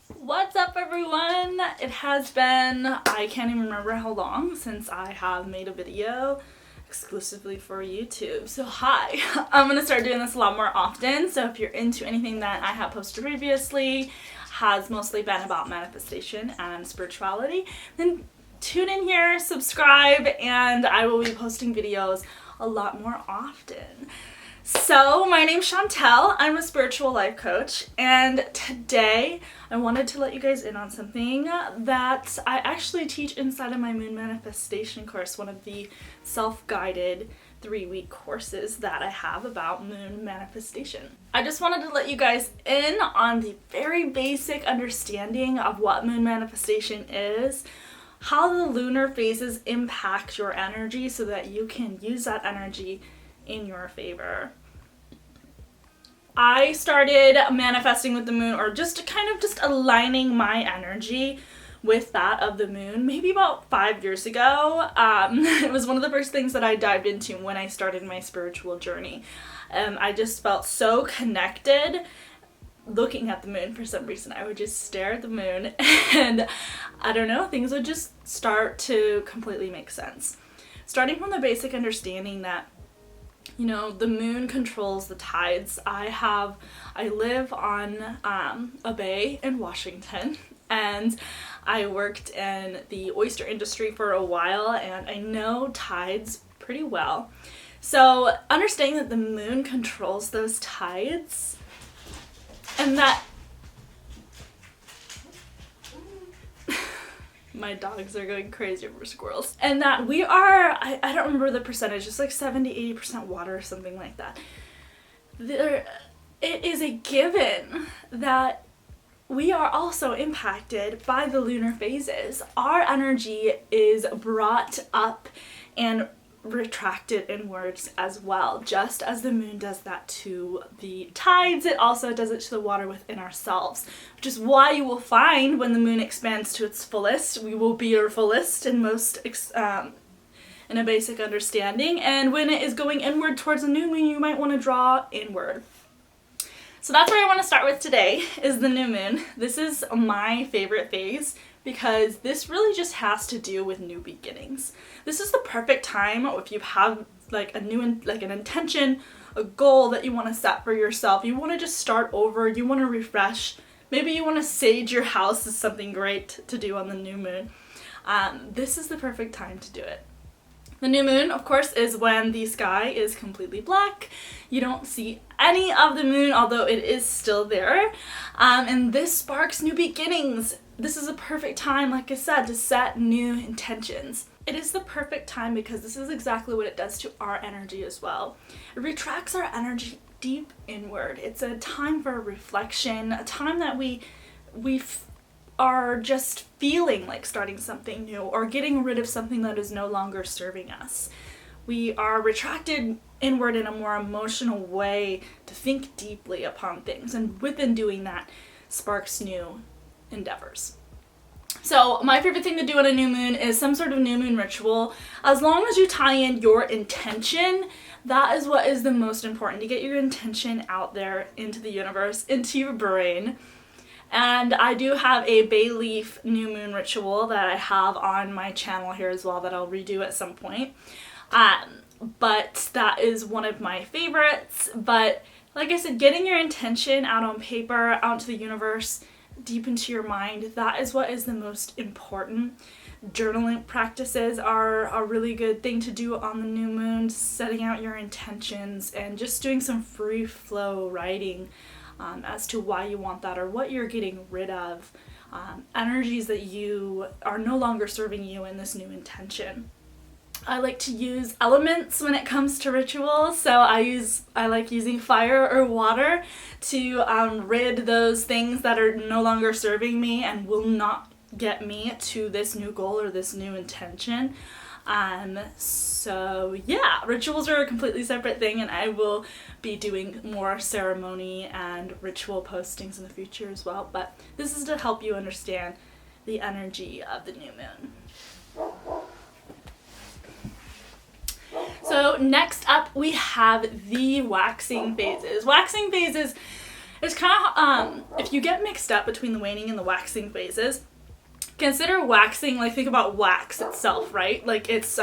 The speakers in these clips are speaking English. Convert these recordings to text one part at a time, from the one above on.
What's up, everyone? It has been, I can't even remember how long since I have made a video exclusively for YouTube. So hi, I'm gonna start doing this a lot more often. So if you're into anything that I have posted previously, has mostly been about manifestation and spirituality, then tune in here, subscribe, and I will be posting videos a lot more often. So my name's Chantel, I'm a spiritual life coach, and today I wanted to let you guys in on something that I actually teach inside of my moon manifestation course, one of the self-guided 3-week courses that I have about moon manifestation. I just wanted to let you guys in on the very basic understanding of what moon manifestation is, how the lunar phases impact your energy so that you can use that energy in your favor. I started manifesting with the moon, or just aligning my energy with that of the moon maybe about 5 years ago. It was one of the first things that I dived into when I started my spiritual journey. I just felt so connected looking at the moon. For some reason I would just stare at the moon and I don't know, things would just start to completely make sense. Starting from the basic understanding that, you know, the moon controls the tides. I live on a bay in Washington, and I worked in the oyster industry for a while, and I know tides pretty well. So understanding that the moon controls those tides, and that my dogs are going crazy over squirrels. And that we are, I don't remember the percentage, it's like 70-80% water or something like that. It is a given that we are also impacted by the lunar phases. Our energy is brought up and retracted inwards as well, just as the moon does that to the tides. It also does it to the water within ourselves, which is why you will find when the moon expands to its fullest, we will be our fullest and most in a basic understanding, and when it is going inward towards the new moon, you might want to draw inward. So that's where I want to start with today, is the new moon. This is my favorite phase because this really just has to do with new beginnings. This is the perfect time if you have like an intention, a goal that you want to set for yourself. You want to just start over, you want to refresh. Maybe you want to sage your house, is something great to do on the new moon. This is the perfect time to do it. The new moon, of course, is when the sky is completely black. You don't see any of the moon, although it is still there. And this sparks new beginnings. This is a perfect time, like I said, to set new intentions. It is the perfect time because this is exactly what it does to our energy as well. It retracts our energy deep inward. It's a time for reflection, a time that we are just feeling like starting something new or getting rid of something that is no longer serving us. We are retracted inward in a more emotional way to think deeply upon things, and within doing that sparks new endeavors. So my favorite thing to do on a new moon is some sort of new moon ritual. As long as you tie in your intention, that is what is the most important, to get your intention out there into the universe, into your brain. And I do have a bay leaf new moon ritual that I have on my channel here as well that I'll redo at some point. But that is one of my favorites. But like I said, getting your intention out on paper, out into the universe, deep into your mind, that is what is the most important. Journaling practices are a really good thing to do on the new moon, setting out your intentions and just doing some free flow writing as to why you want that or what you're getting rid of, energies that you are no longer serving you in this new intention. I like to use elements when it comes to rituals, so I like using fire or water to rid those things that are no longer serving me and will not get me to this new goal or this new intention. So yeah, rituals are a completely separate thing, and I will be doing more ceremony and ritual postings in the future as well, but this is to help you understand the energy of the new moon. So next up we have the waxing phases. Waxing phases It's kind of, if you get mixed up between the waning and the waxing phases, consider waxing, like think about wax itself, right? Like it's,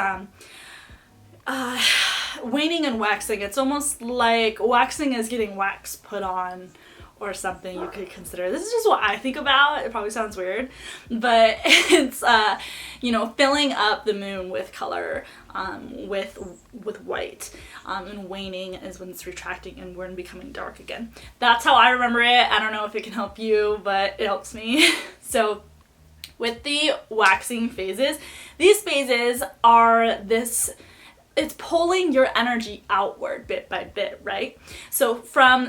waning and waxing, it's almost like waxing is getting wax put on or something you could consider. This is just what I think about. It probably sounds weird, but it's, you know, filling up the moon with color, with white, and waning is when it's retracting and we're becoming dark again. That's how I remember it. I don't know if it can help you, but it helps me. So with the waxing phases, these phases are this, it's pulling your energy outward bit by bit, right? So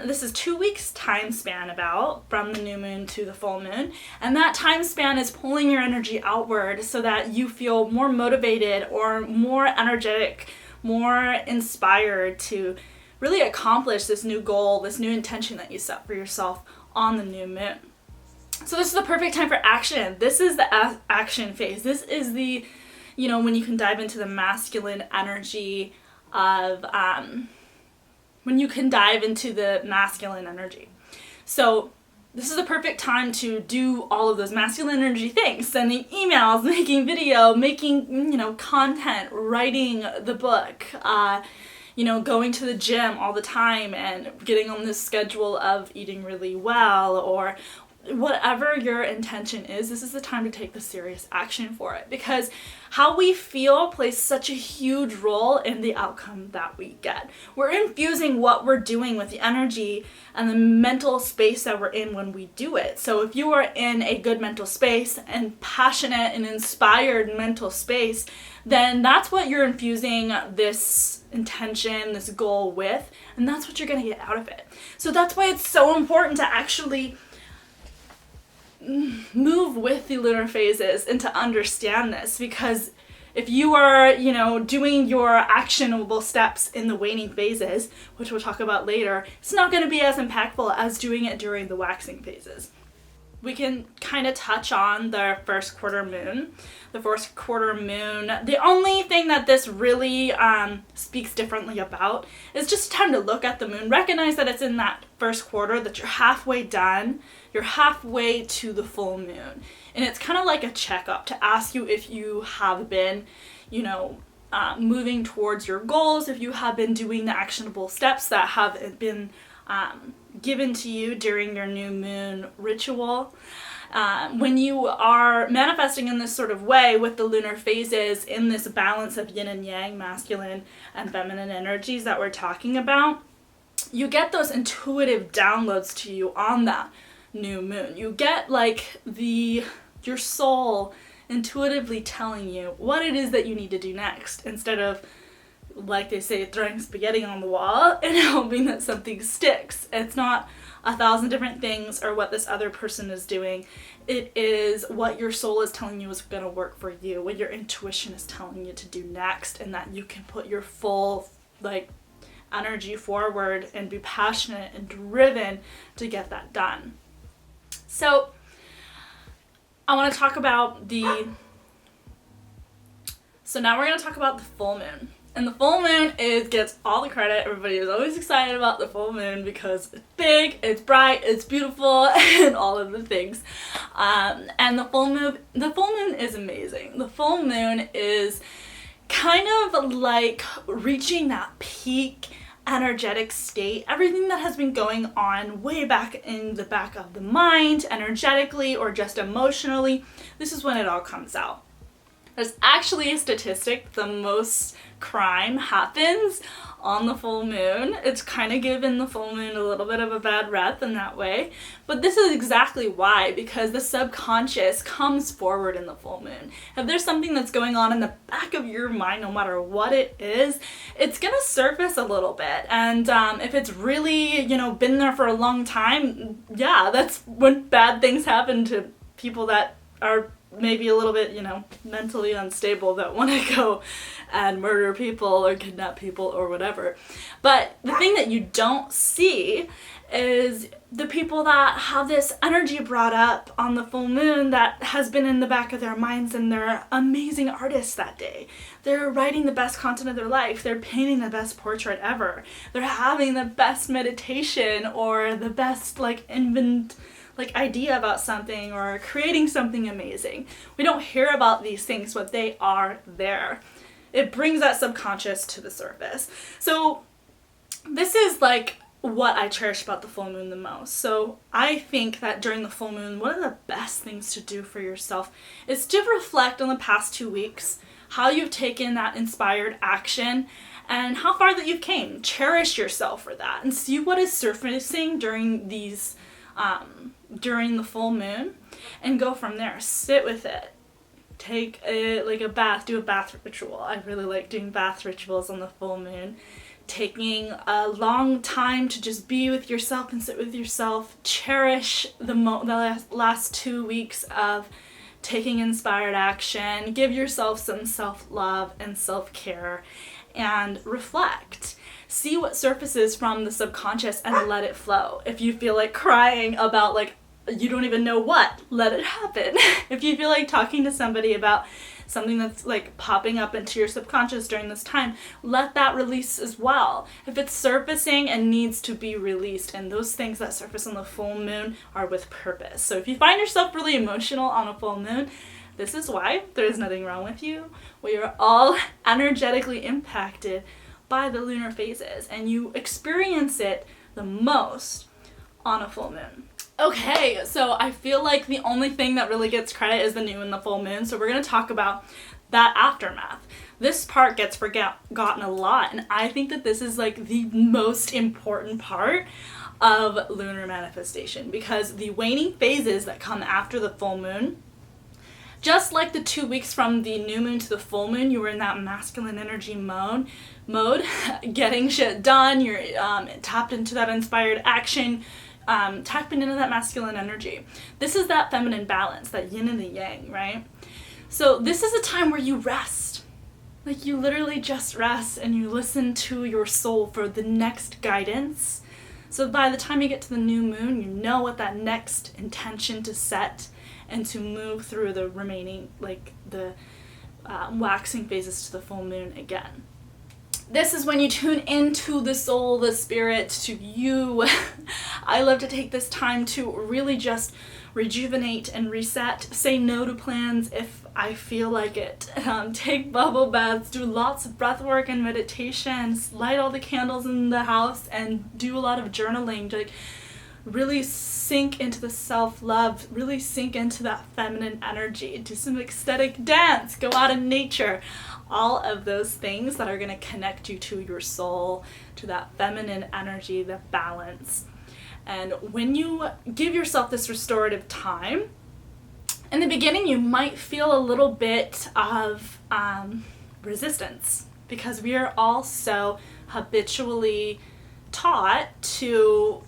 this is 2 weeks time span about, from the new moon to the full moon, and that time span is pulling your energy outward so that you feel more motivated or more energetic, more inspired to really accomplish this new goal, this new intention that you set for yourself on the new moon. So this is the perfect time for action. This is the action phase. This is the, you know, when you can dive into the masculine energy of, when you can dive into the masculine energy. So this is the perfect time to do all of those masculine energy things, sending emails, making video, making, you know, content, writing the book, you know, going to the gym all the time and getting on this schedule of eating really well, or whatever your intention is, this is the time to take the serious action for it, because how we feel plays such a huge role in the outcome that we get. We're infusing what we're doing with the energy and the mental space that we're in when we do it. So if you are in a good mental space and passionate and inspired mental space, then that's what you're infusing this intention, this goal with, and that's what you're going to get out of it. So that's why it's so important to actually move with the lunar phases and to understand this, because if you are, you know, doing your actionable steps in the waning phases, which we'll talk about later, it's not going to be as impactful as doing it during the waxing phases. We can kind of touch on the first quarter moon. The first quarter moon, the only thing that this really speaks differently about is just time to look at the moon, recognize that it's in that first quarter, that you're halfway done, you're halfway to the full moon. And it's kind of like a checkup to ask you if you have been, you know, moving towards your goals, if you have been doing the actionable steps that have been given to you during your new moon ritual. When you are manifesting in this sort of way with the lunar phases, in this balance of yin and yang, masculine and feminine energies that we're talking about, you get those intuitive downloads to you on that new moon. You get like your soul intuitively telling you what it is that you need to do next, instead of, like they say, throwing spaghetti on the wall and hoping that something sticks. It's not 1,000 different things or what this other person is doing. It is what your soul is telling you is going to work for you, what your intuition is telling you to do next, and that you can put your full energy forward and be passionate and driven to get that done. So I want to talk about so now we're going to talk about the full moon. And the full moon gets all the credit. Everybody is always excited about the full moon because it's big, it's bright, it's beautiful, and all of the things. And the full moon is amazing. The full moon is kind of like reaching that peak energetic state. Everything that has been going on way back in the back of the mind, energetically or just emotionally, this is when it all comes out. There's actually a statistic, the most crime happens on the full moon. It's kind of given the full moon a little bit of a bad rep in that way, but this is exactly why, because the subconscious comes forward in the full moon. If there's something that's going on in the back of your mind, no matter what it is, it's gonna surface a little bit. And if it's really, been there for a long time, yeah, that's when bad things happen to people that are maybe a little bit, mentally unstable that want to go and murder people or kidnap people or whatever. But the thing that you don't see is the people that have this energy brought up on the full moon that has been in the back of their minds, and they're amazing artists that day. They're writing the best content of their life. They're painting the best portrait ever. They're having the best meditation or the best idea about something or creating something amazing. We don't hear about these things, but they are there. It brings that subconscious to the surface. So this is what I cherish about the full moon the most. So I think that during the full moon, one of the best things to do for yourself is to reflect on the past 2 weeks, how you've taken that inspired action and how far that you've came. Cherish yourself for that and see what is surfacing during these during the full moon, and go from there. Sit with it. Take a bath, do a bath ritual. I really like doing bath rituals on the full moon. Taking a long time to just be with yourself and sit with yourself. Cherish the last 2 weeks of taking inspired action. Give yourself some self-love and self-care, and reflect. See what surfaces from the subconscious and let it flow. If you feel like crying about you don't even know what, let it happen. If you feel like talking to somebody about something that's popping up into your subconscious during this time, let that release as well. If it's surfacing and needs to be released, and those things that surface on the full moon are with purpose. So if you find yourself really emotional on a full moon, this is why. There is nothing wrong with you. We are all energetically impacted by the lunar phases, and you experience it the most on a full moon. Okay, so I feel like the only thing that really gets credit is the new and the full moon, so we're going to talk about that aftermath. This part gets forgotten a lot, and I think that this is the most important part of lunar manifestation, because the waning phases that come after the full moon, just like the 2 weeks from the new moon to the full moon, you were in that masculine energy mode, getting shit done, you're tapped into that inspired action, tapping into that masculine energy. This is that feminine balance, that yin and the yang, right? So this is a time where you rest. You literally just rest and you listen to your soul for the next guidance. So by the time you get to the new moon, you know what that next intention to set and to move through the remaining, the waxing phases to the full moon again. This is when you tune into the soul, the spirit, to you. I love to take this time to really just rejuvenate and reset. Say no to plans if I feel like it. Take bubble baths, do lots of breath work and meditations, light all the candles in the house, and do a lot of journaling. Really sink into the self-love, really sink into that feminine energy, do some ecstatic dance, go out in nature. All of those things that are going to connect you to your soul, to that feminine energy, the balance. And when you give yourself this restorative time, in the beginning you might feel a little bit of resistance, because we are all so habitually taught to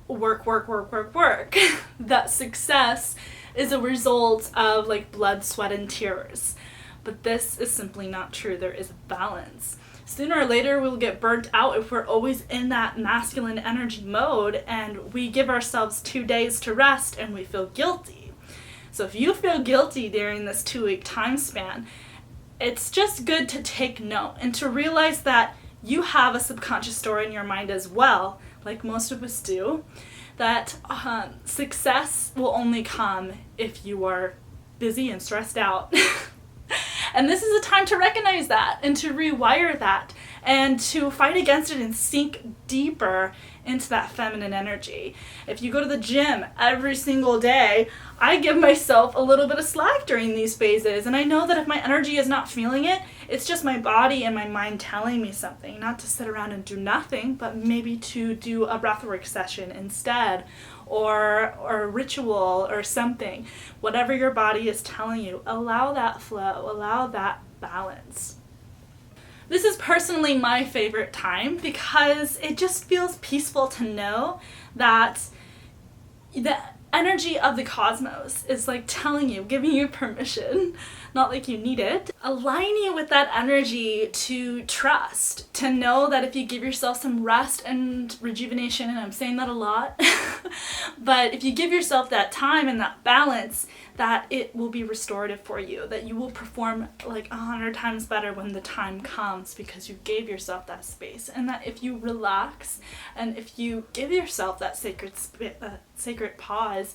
work, that success is a result of blood, sweat, and tears. But this is simply not true. There is balance. Sooner or later, we'll get burnt out if we're always in that masculine energy mode and we give ourselves 2 days to rest and we feel guilty. So if you feel guilty during this 2-week time span, it's just good to take note and to realize that you have a subconscious story in your mind as well, like most of us do, that success will only come if you are busy and stressed out. And this is a time to recognize that and to rewire that and to fight against it and sink deeper into that feminine energy. If you go to the gym every single day, I give myself a little bit of slack during these phases, and I know that if my energy is not feeling it, it's just my body and my mind telling me something, not to sit around and do nothing, but maybe to do a breathwork session instead, or a ritual or something. Whatever your body is telling you, allow that flow, allow that balance. This is personally my favorite time because it just feels peaceful to know that the energy of the cosmos is like telling you, giving you permission, not like you need it, align you with that energy to trust, to know that if you give yourself some rest and rejuvenation, and I'm saying that a lot, but if you give yourself that time and that balance, that it will be restorative for you, that you will perform like 100 times better when the time comes because you gave yourself that space. And that if you relax and if you give yourself that sacred pause,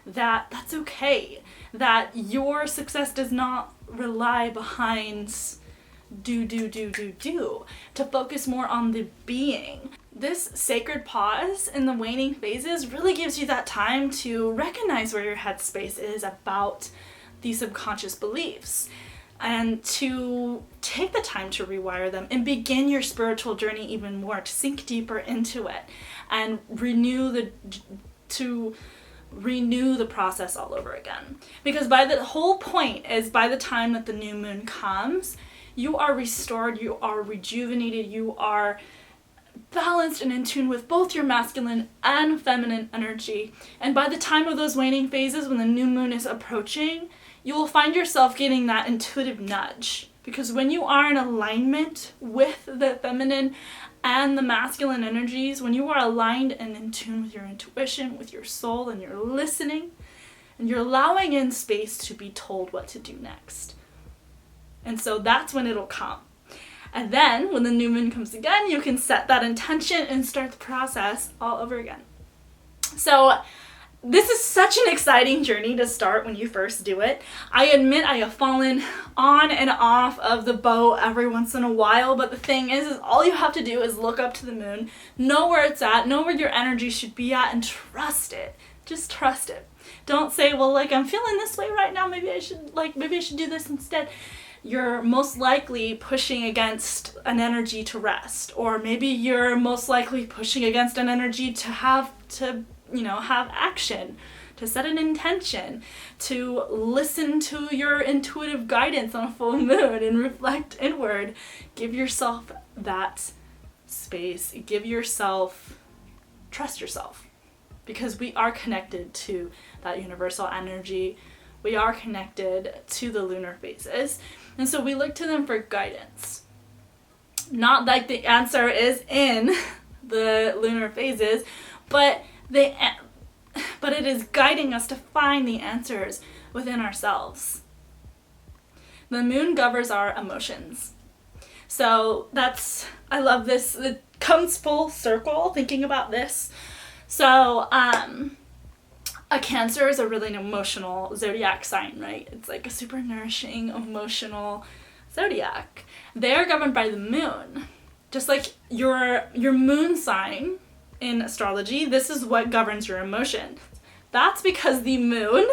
that's okay. That your success does not rely behind do, to focus more on the being. This sacred pause in the waning phases really gives you that time to recognize where your headspace is about these subconscious beliefs and to take the time to rewire them and begin your spiritual journey even more, to sink deeper into it and renew the process all over again. Because the whole point is, by the time that the new moon comes, you are restored, you are rejuvenated, you are balanced and in tune with both your masculine and feminine energy. And by the time of those waning phases, when the new moon is approaching, you will find yourself getting that intuitive nudge. Because when you are in alignment with the feminine and the masculine energies, when you are aligned and in tune with your intuition, with your soul, and you're listening, and you're allowing in space to be told what to do next. And so that's when it'll come. And then when the new moon comes again, you can set that intention and start the process all over again. So this is such an exciting journey to start when you first do it. I admit I have fallen on and off of the boat every once in a while, but the thing is all you have to do is look up to the moon, know where it's at, know where your energy should be at, and trust it. Just trust it. Don't say, well, like, I'm feeling this way right now, maybe I should do this instead. You're most likely pushing against an energy to rest, or maybe you're most likely pushing against an energy to have action, to set an intention, to listen to your intuitive guidance on a full moon and reflect inward. Give yourself that space. Trust yourself, because we are connected to that universal energy. We are connected to the lunar phases. And so we look to them for guidance. Not like the answer is in the lunar phases, but it is guiding us to find the answers within ourselves. The moon governs our emotions. So I love this. It comes full circle thinking about this. So, a Cancer is a really emotional zodiac sign, right? It's like a super nourishing, emotional zodiac. They are governed by the moon. Just like your moon sign in astrology, this is what governs your emotions. That's because the moon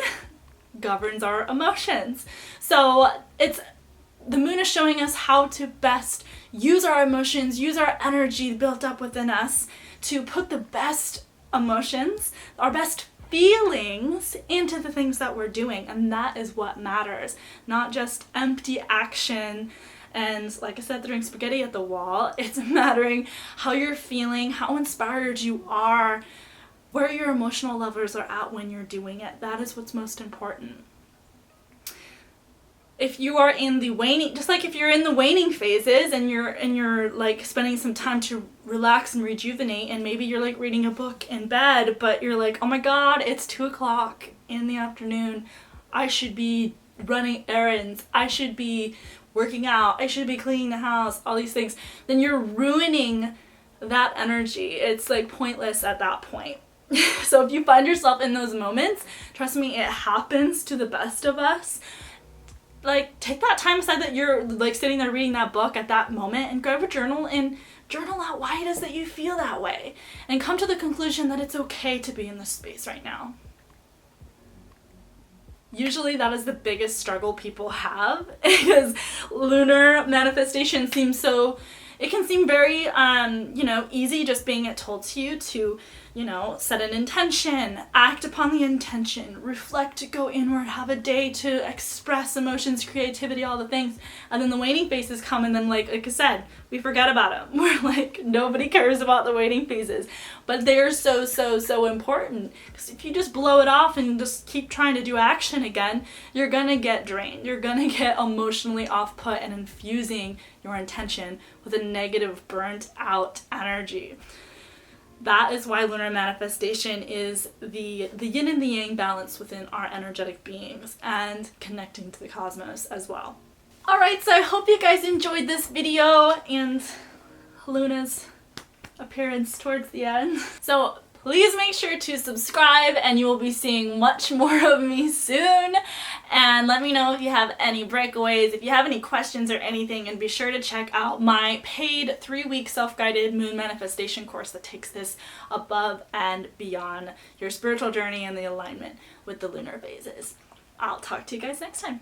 governs our emotions. So the moon is showing us how to best use our emotions, use our energy built up within us to put the best emotions, our best feelings into the things that we're doing. And that is what matters, not just empty action and, like I said, throwing spaghetti at the wall. It's mattering how you're feeling, how inspired you are, where your emotional levels are at when you're doing it. That is what's most important. If you are in the waning, just like if you're in the waning phases and you're like spending some time to relax and rejuvenate, and maybe you're like reading a book in bed, but you're like, oh my god, it's 2:00 in the afternoon. I should be running errands. I should be working out. I should be cleaning the house, all these things. Then you're ruining that energy. It's like pointless at that point. So if you find yourself in those moments, trust me, it happens to the best of us. Like, take that time aside that you're like sitting there reading that book at that moment and grab a journal and journal out why it is that you feel that way, and come to the conclusion that it's okay to be in this space right now. Usually that is the biggest struggle people have, because lunar manifestation seems it can seem very, easy just being it told to you to you know, set an intention, act upon the intention, reflect, go inward, have a day to express emotions, creativity, all the things. And then the waning phases come, and then like I said, we forget about them. We're like, nobody cares about the waning phases. But they're so, so, so important. Because if you just blow it off and just keep trying to do action again, you're gonna get drained. You're gonna get emotionally off-put and infusing your intention with a negative, burnt out energy. That is why lunar manifestation is the yin and the yang balance within our energetic beings and connecting to the cosmos as well. Alright, so I hope you guys enjoyed this video and Luna's appearance towards the end. So please make sure to subscribe and you will be seeing much more of me soon. And let me know if you have any breakaways, if you have any questions or anything, and be sure to check out my paid 3-week self-guided moon manifestation course that takes this above and beyond your spiritual journey and the alignment with the lunar phases. I'll talk to you guys next time.